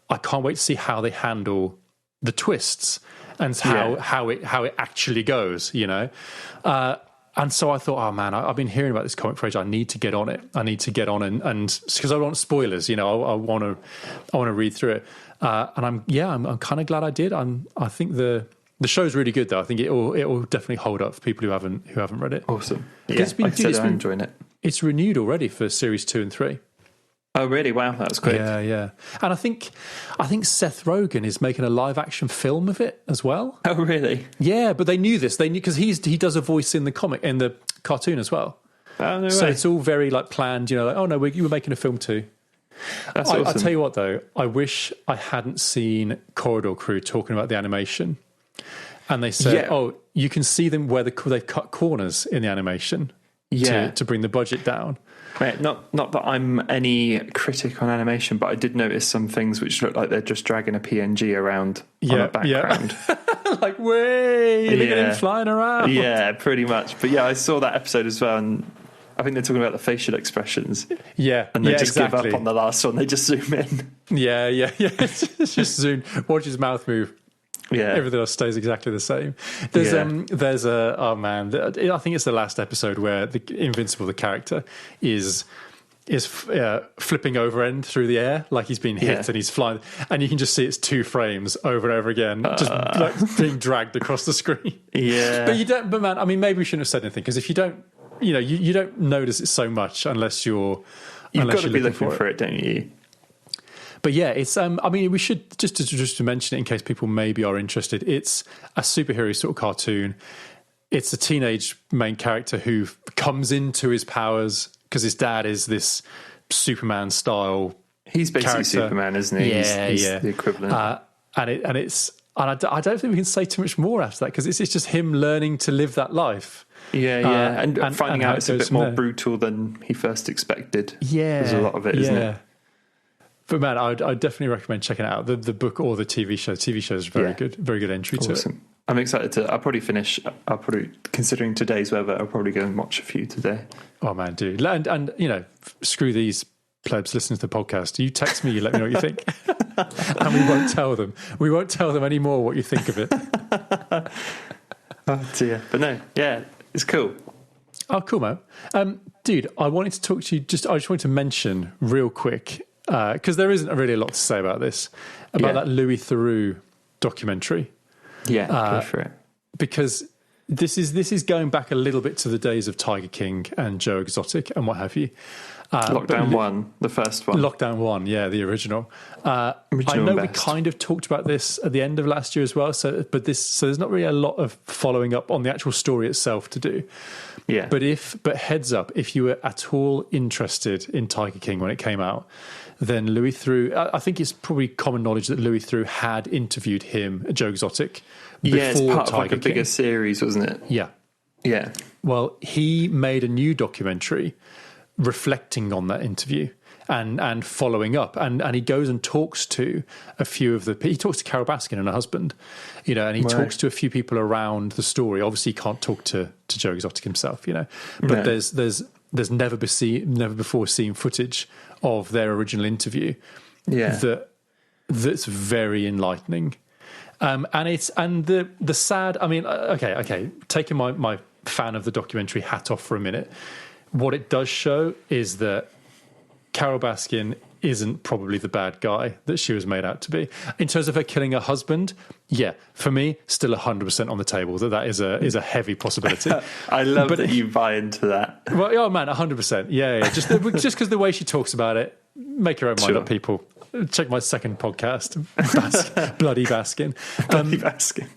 I can't wait to see how they handle the twists and how it actually goes." And so I thought, oh man, I've been hearing about this comic for ages. I need to get on it. And because I don't want spoilers, I want to read through it. And I'm kind of glad I did. I think the show's really good though. I think it will definitely hold up for people who haven't read it. Awesome. Yeah, I'm enjoying it. It's renewed already for series 2 and 3. Oh really? Wow, that was quick. Yeah. And I think Seth Rogen is making a live action film of it as well. Oh really? Yeah, but they knew this. They knew because he does a voice in the cartoon as well. Oh no So way. it's all very like planned. Like, oh no, you were making a film too. That's awesome. I'll tell you what though, I wish I hadn't seen Corridor Crew talking about the animation, and they said, "Oh, you can see them where they've cut corners in the animation to bring the budget down." Right, not that I'm any critic on animation, but I did notice some things which look like they're just dragging a PNG around on a background. Like, way, look at him flying around. Yeah, pretty much. But yeah, I saw that episode as well, and I think they're talking about the facial expressions. Yeah, and they just give up on the last one. They just zoom in. Yeah. It's just zoom. Watch his mouth move. Yeah, everything else stays exactly the same. There's I think it's the last episode where the Invincible, the character, is flipping over end through the air like he's been hit and he's flying, and you can just see it's 2 frames over and over again, just like being dragged across the screen. Yeah, but you don't. But man, maybe we shouldn't have said anything, because if you don't, you don't notice it so much unless you've got to be looking for it, don't you? But yeah, it's. We should just to mention it in case people maybe are interested. It's a superhero sort of cartoon. It's a teenage main character who comes into his powers because his dad is this Superman style. He's basically character. Superman, isn't he? He's the equivalent. And I don't think we can say too much more after that, because it's just him learning to live that life. Yeah, and finding out it's a bit more there. brutal than he first expected. Yeah, there's a lot of it, isn't it? But man, I'd definitely recommend checking it out. The book or the TV show. TV show is very good entry to it. I'm excited to. I'll probably considering today's weather, I'll probably go and watch a few today. Oh man, dude, and screw these plebs listening to the podcast. You text me, you let me know what you think, and we won't tell them. We won't tell them anymore what you think of it. Oh dear, but no, it's cool. Oh, cool, man. Dude, I wanted to talk to you. I just wanted to mention real quick, because there isn't really a lot to say about this, about that Louis Theroux documentary. Yeah, go for it. Because this is going back a little bit to the days of Tiger King and Joe Exotic and what have you. Lockdown 1, the first one. Lockdown 1, yeah, the original. I know we kind of talked about this at the end of last year as well, so there's not really a lot of following up on the actual story itself to do. Yeah. But heads up, if you were at all interested in Tiger King when it came out, then Louis Theroux, I think it's probably common knowledge that Louis Theroux had interviewed him, Joe Exotic, before it's part Tiger of a bigger series, wasn't it? Yeah. Yeah. Well, he made a new documentary reflecting on that interview and following up, and he goes and talks to a few of he talks to Carol Baskin and her husband, and he talks to a few people around the story. Obviously he can't talk to Joe Exotic himself, but there's never before seen footage of their original interview that's very enlightening, and the sad, okay, taking my fan of the documentary hat off for a minute, what it does show is that Carol Baskin isn't probably the bad guy that she was made out to be. In terms of her killing her husband, for me, still 100% on the table that is a heavy possibility. I love that you buy into that. Well, oh man, 100%. Yeah. Just because the way she talks about it, make your own mind up, people. Check my second podcast, Bloody Baskin. Bloody Baskin.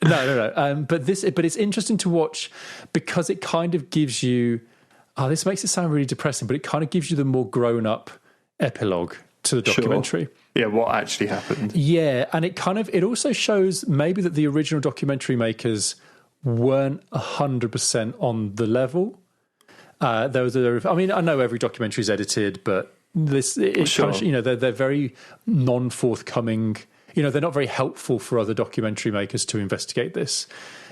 No. But it's interesting to watch because it kind of gives you. Oh, this makes it sound really depressing, but it kind of gives you the more grown-up epilogue to the documentary. Sure. Yeah, what actually happened. Yeah, and it also shows maybe that the original documentary makers weren't 100% on the level. I know every documentary is edited, but Sure. kind of, they're very non-forthcoming. They're not very helpful for other documentary makers to investigate this.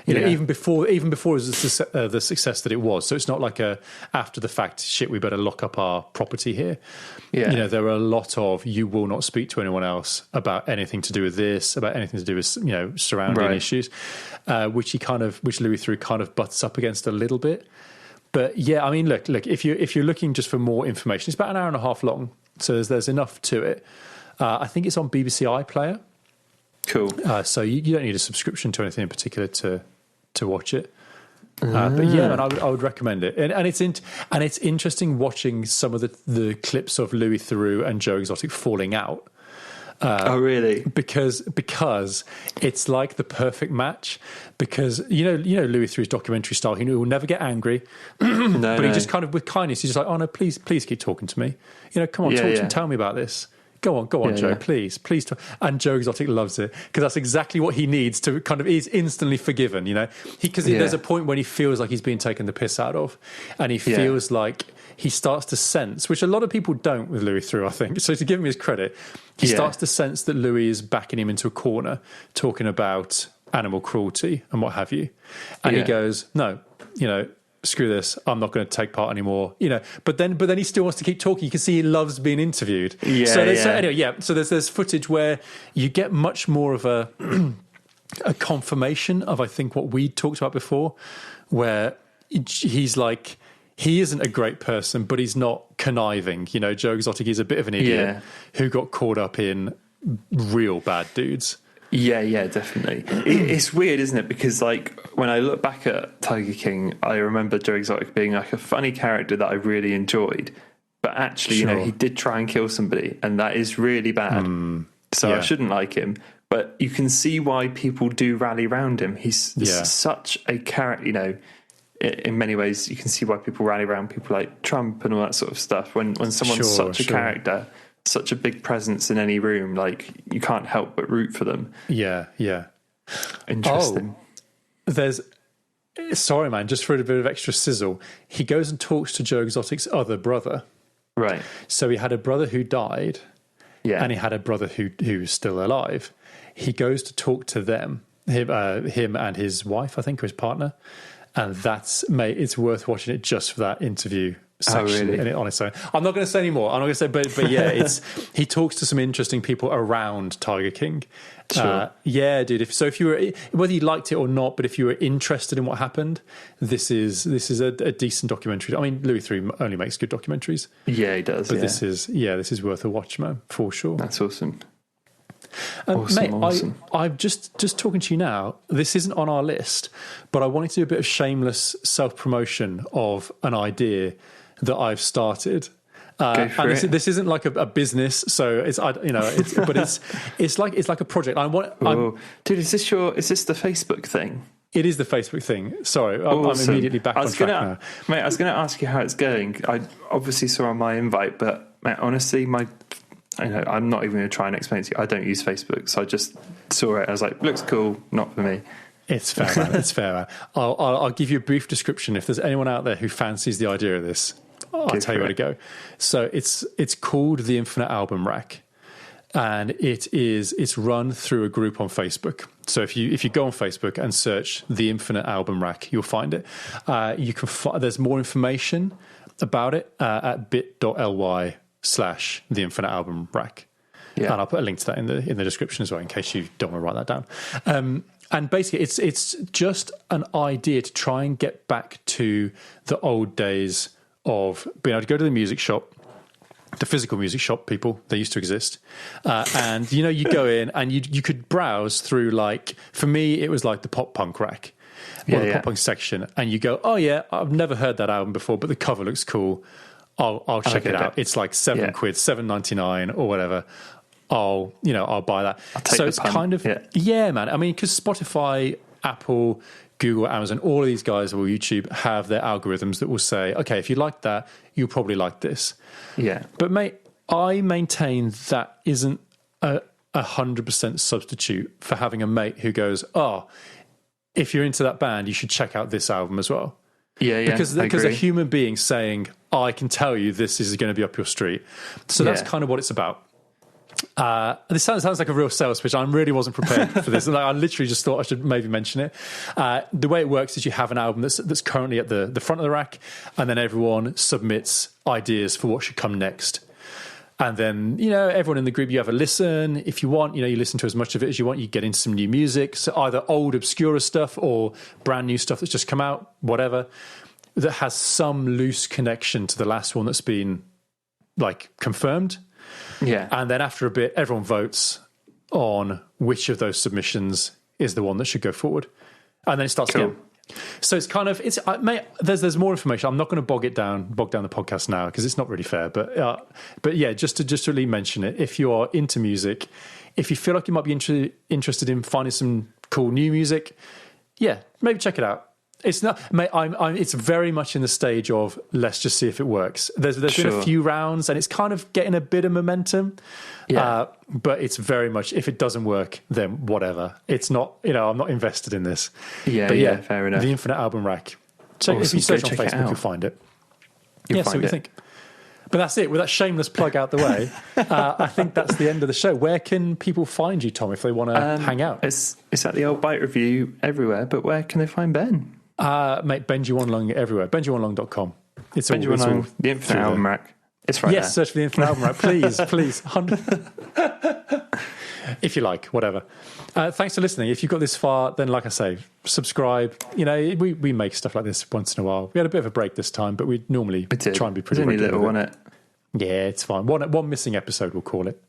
Even before it was the success that it was. So it's not like after the fact, shit, we better lock up our property here. Yeah. There are a lot of, you will not speak to anyone else about anything to do with this, about anything to do with, surrounding issues, which Louis Theroux kind of butts up against a little bit. But yeah, I mean, look, if you're looking just for more information, it's about an hour and a half long. So there's enough to it. I think it's on BBC iPlayer. Cool. So you don't need a subscription to anything in particular to watch it. But yeah, and I would recommend it. And it's interesting watching some of the clips of Louis Theroux and Joe Exotic falling out. Oh, really? Because it's like the perfect match. Because Louis Theroux's documentary style, he will never get angry, but he just kind of with kindness, he's just like, oh no, please keep talking to me. Come on, talk to me, tell me about this. Go on, Joe, please. And Joe Exotic loves it because that's exactly what he needs to kind of, he's instantly forgiven, because there's a point when he feels like he's being taken the piss out of, and he feels like he starts to sense, which a lot of people don't with Louis Theroux, I think. So to give him his credit, he starts to sense that Louis is backing him into a corner, talking about animal cruelty and what have you. And he goes, no, screw this, I'm not going to take part anymore, but then he still wants to keep talking. You can see he loves being interviewed. So there's footage where you get much more of a confirmation of, I think, what we talked about before, where he's like, he isn't a great person, but he's not conniving. Joe Exotic is a bit of an idiot who got caught up in real bad dudes. Yeah, definitely. It's weird, isn't it? Because when I look back at Tiger King, I remember Joe Exotic being like a funny character that I really enjoyed. But actually, he did try and kill somebody, and that is really bad. I shouldn't like him. But you can see why people do rally around him. He's such a character, in many ways, you can see why people rally around people like Trump and all that sort of stuff. When someone's such a character, such a big presence in any room, you can't help but root for them. Yeah. Interesting. Sorry, man, just for a bit of extra sizzle, he goes and talks to Joe Exotic's other brother. Right. So he had a brother who died, and he had a brother who's still alive. He goes to talk to them, him and his wife, I think, or his partner. And it's worth watching it just for that interview section in it on its own. I'm not going to say any more. I'm not going to say, but yeah, he talks to some interesting people around Tiger King. Sure. Dude. If you were, whether you liked it or not, but if you were interested in what happened, this is a decent documentary. I mean, Louis Theroux only makes good documentaries. Yeah, he does. But this is worth a watch, man, for sure. That's awesome. Mate, I'm just talking to you now. This isn't on our list, but I wanted to do a bit of shameless self-promotion of an idea that I've started. This isn't like a business, so it's like a project. Dude, is this the Facebook thing? It is the Facebook thing. Sorry, I'm immediately back on track now. Mate, I was going to ask you how it's going. I obviously saw on my invite, but mate, honestly, I'm not even going to try and explain it to you. I don't use Facebook, so I just saw it. I was like, looks cool, not for me. It's fair, man. It's fair, man. I'll give you a brief description. If there's anyone out there who fancies the idea of this, I'll tell you where to go. So it's called the Infinite Album Rack, and it's run through a group on Facebook. So if you go on Facebook and search the Infinite Album Rack, you'll find it. You can there's more information about it at bit.ly/the Infinite Album Rack. Yeah. And I'll put a link to that in the description as well, in case you don't want to write that down. And basically, it's just an idea to try and get back to the old days of being able to go to the music shop, the physical music shop, people, they used to exist. And, you go in and you could browse through, for me, it was like the pop punk rack, the pop punk section. And you go, oh, yeah, I've never heard that album before, but the cover looks cool. I'll check it out. It's like £7, $7.99 or whatever. I'll buy that. So it's kind of, man. I mean, because Spotify, Apple, Google, Amazon, all of these guys or YouTube have their algorithms that will say, okay, if you like that, you'll probably like this. Yeah. But mate, I maintain that isn't a 100% substitute for having a mate who goes, oh, if you're into that band, you should check out this album as well. Yeah, Because a human being saying, I can tell you this is going to be up your street. So that's kind of what it's about. This sounds like a real sales pitch. I really wasn't prepared for this. I literally just thought I should maybe mention it. The way it works is you have an album that's currently at the front of the rack, and then everyone submits ideas for what should come next. And then, everyone in the group, you have a listen. If you want, you listen to as much of it as you want. You get into some new music. So either old, obscure stuff or brand new stuff that's just come out, whatever, that has some loose connection to the last one that's been, confirmed. Yeah. And then after a bit, everyone votes on which of those submissions is the one that should go forward. And then it starts again. So it's kind of there's more information. I'm not going to bog down the podcast now because it's not really fair. But yeah, just to really mention it. If you are into music, if you feel like you might be interested in finding some cool new music, yeah, maybe check it out. It's not. It's very much in the stage of let's just see if it works. There's been a few rounds and it's kind of getting a bit of momentum. Yeah. But it's very much, if it doesn't work, then whatever. It's not, I'm not invested in this. Yeah, but yeah, fair enough. The Infinite Album Rack. If you search on Facebook, you'll find it. See what you think. But that's it. With that shameless plug out the way, I think that's the end of the show. Where can people find you, Tom, if they want to hang out? It's at the Old Bite Review everywhere, but where can they find Ben? Mate, Benji Wanlong everywhere. BenjiWanlong.com. It's all the Infinite Album Rack. It's right there. Yes, search for the Infinite Album Rack. Please. If you like, whatever. Thanks for listening. If you've got this far, then like I say, subscribe. We make stuff like this once in a while. We had a bit of a break this time, but we normally try and be pretty regular. It's only little, wasn't it? Yeah, it's fine. One missing episode, we'll call it.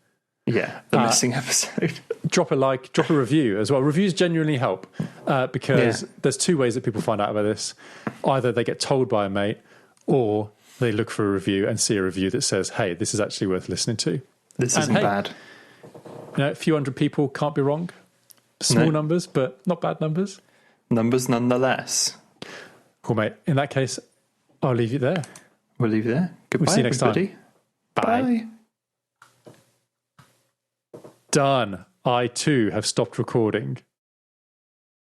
Yeah, the missing episode. Drop a like, drop a review as well. Reviews genuinely help because there's two ways that people find out about this. Either they get told by a mate or they look for a review and see a review that says, hey, this is actually worth listening to. This isn't bad. A few hundred people can't be wrong. Small numbers, but not bad numbers. Numbers nonetheless. Cool, mate. In that case, I'll leave you there. We'll leave you there. Goodbye, we'll see you next everybody. Time. Bye. Done. I too have stopped recording.